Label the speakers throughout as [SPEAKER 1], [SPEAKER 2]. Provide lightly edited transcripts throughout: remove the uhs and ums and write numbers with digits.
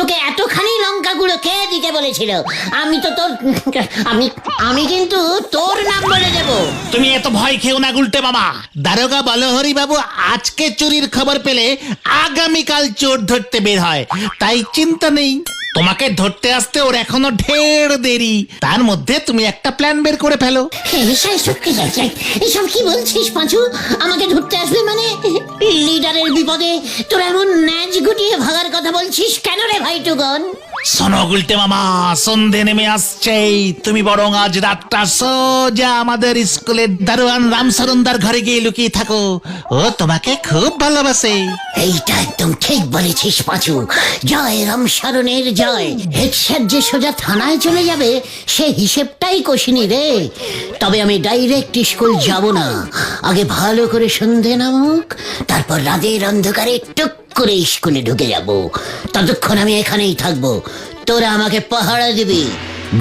[SPEAKER 1] তোকে এতখানি লঙ্কা গুঁড়ো কে দিতে বলেছিল? আমি তো তোর আমি কিন্তু তোর নাম বলে দেব।
[SPEAKER 2] তুমি এত ভয় খেও না গুলটে মামা। দারোগা বলহরি বাবু আজকে চুরির খবর পেলে আগামীকাল চোর ধরতে বের হয়, তাই চিন্তা নেই। তোমাকে ধরতে আসতে ওর এখনো ঢের দেরি। তার মধ্যে তুমি একটা প্ল্যান বের করে ফেলো।
[SPEAKER 1] এসব কি বলছিস পাঁচু? আমাকে ধরতে আসবে মানে? লিডারের বিপদে তোর এমন ন্যাজ গুটিয়ে ভাগার কথা বলছিস কেন রে ভাইটুগন?
[SPEAKER 2] শোনো গুলটে মামা, সন্ধে নেমে আসছে। তুমি বরং আজ রাতটা সোজা আমাদের স্কুলের দারোয়ান রামচরণদার ঘরে গিয়ে লুকিয়ে থাকো। ও তোমাকে খুব ভালোবাসে।
[SPEAKER 1] এইটা একদম ঠিক বলেছিস পাঁচু। জয় রামশরণের জয়। হেড স্যার যে সোজা থানায় চলে যাবে সে হিসেবটাই কষিনি রে। তবে আমি ডাইরেক্ট স্কুল যাব না, আগে ভালো করে সন্ধে নামুক, তারপর রাতের অন্ধকারে টুক করে স্কুলে ঢুকে যাব। ততক্ষণ আমি এখানেই থাকবো, তোরা আমাকে পাহারা দিবি।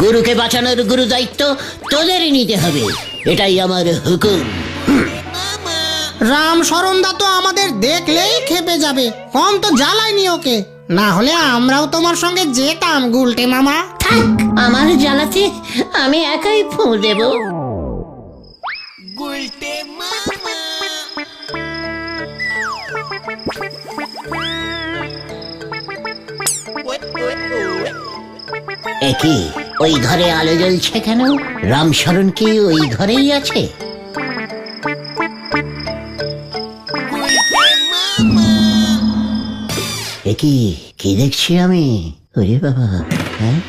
[SPEAKER 1] গুরুকে বাঁচানোর গুরু দায়িত্ব তোদেরই নিতে হবে, এটাই আমার হুকুম।
[SPEAKER 3] রামশরণদা তো আমাদের দেখলেই খেপে যাবে, কম তো জ্বালায়নি ওকে। না হলে আমরাও তোমার সঙ্গে যেতাম গুলটে মামা।
[SPEAKER 1] থাক, আমার জ্বালাতে আমি একাই ফু দেব। একই ওই ঘরে আলো জ্বলছে কেন? রামশরণ কি ওই ঘরেই আছে? একই কি দেখছি আমি? ওরে বাবা, হ্যাঁ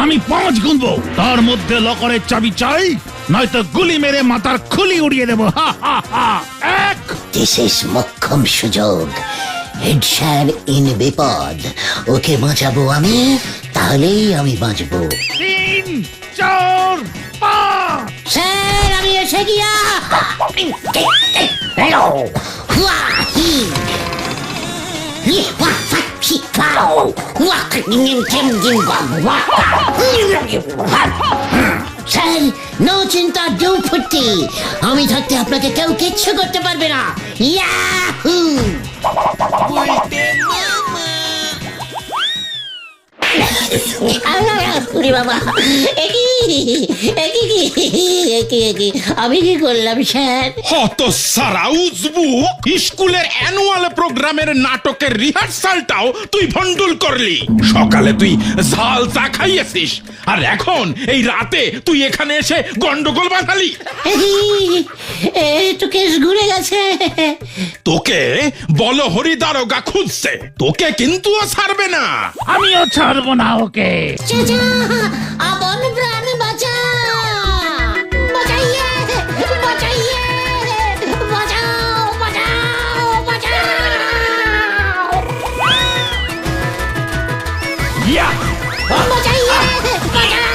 [SPEAKER 4] আমি 5 গুনবো, তার মধ্যে লকারের চাবি চাই, নয়তো গুলি মেরে মাথার খুলি উড়িয়ে দেবো। 1
[SPEAKER 1] দিস ইজ মক্ষম সুযোগ। হেড স্যার ইন বিপদ, ওকে বাঁচাবো আমি, তাহলেই আমি বাঁচবো।
[SPEAKER 4] 3 4 5
[SPEAKER 1] স্যার আমি এসে গিয়া। স্যার নো চিন্তা, ডু ফুটি। আমি থাকতে আপনাকে কেউ কিচ্ছু করতে পারবে না। ইয়াহু! বাবা, আমি কি করলাম স্যার?
[SPEAKER 5] হত সারা উজবু, স্কুলের অ্যানুয়াল প্রোগ্রামের নাটকের রিহার্সালটাও তুই ভন্ডুল করলি। সকালে তুই ঝাল চা খাইয়েছিস, আর এখন এই রাতে তুই এখানে এসে গন্ডগোল বাঁধালি।
[SPEAKER 1] তো কেস ঘুরে গেছে।
[SPEAKER 5] তোকে বলহরি দারোগা খুঁজছে, তোকে কিন্তু ও ছাড়বে না।
[SPEAKER 4] আমিও ছাড়বো না ওকে।
[SPEAKER 1] চাচা, আপন প্রাণ বাঁচা, বাঁচাইয়ে, বাঁচাইয়ে, বাঁচাও, বাঁচাও, বাঁচাও।
[SPEAKER 4] ইয়া
[SPEAKER 1] বাঁচাইয়ে, বাঁচাও।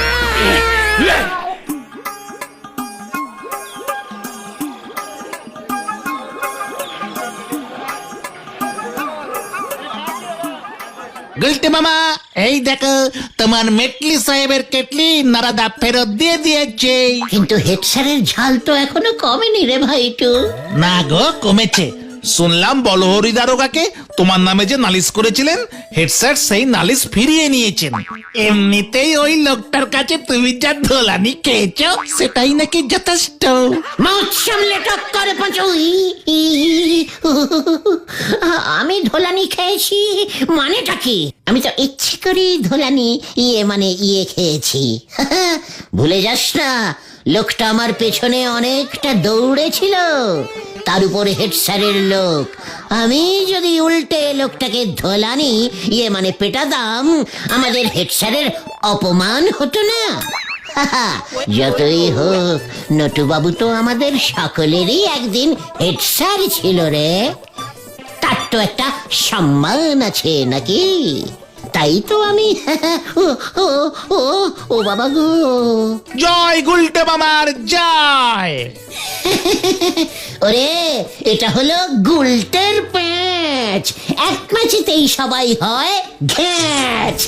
[SPEAKER 2] গুলটে মামা, এই দেখো তোমার মেটলি সাহেবের কেটলি নারাদা ফেরত দিয়ে দিয়েছে।
[SPEAKER 1] কিন্তু হেড স্যারের ঝাল তো এখনো কমেনি রে ভাইটু।
[SPEAKER 2] না গো, কমেছে। শুনলাম বলহরি দারোগাকে তোমার নামে যে নালিশ করেছিলেন, হেড স্যার সেই নালিশ ফিরিয়ে নিয়েছেন। এমনিতেই ওই লোকটার কাছে তুমি যা ধোলানি খেয়েছো সেটাই নাকি যথেষ্ট।
[SPEAKER 1] মাউথ সামলে টক্কর পাঁচুই। আমি ধোলানি খেয়েছি মানেটা কি? আমি তো ইচ্ছে করেই ধোলানি ইয়ে খেয়েছি। ভুলে যাস না, লোকটা আমার পেছনে অনেকটা দৌড়েছিল, তার উপরে হেড স্যারের লোক। আমি যদি উল্টে লোকটাকে ধোলানি পেটাতাম, আমাদের হেড স্যারের অপমান হতো না? যতই হোক, নটুবাবু তো আমাদের সকলেরই একদিন হেড স্যার ছিল রে, তার তো একটা সম্মান আছে নাকি? তাই তো আমি ও বাবা গো।
[SPEAKER 2] জয় গুলটে মামার জয়।
[SPEAKER 1] ওরে, এটা হলো গুলটের প্যাঁচ। এক ম্যাচেতেই সবাই হয় ঘ্যাচ।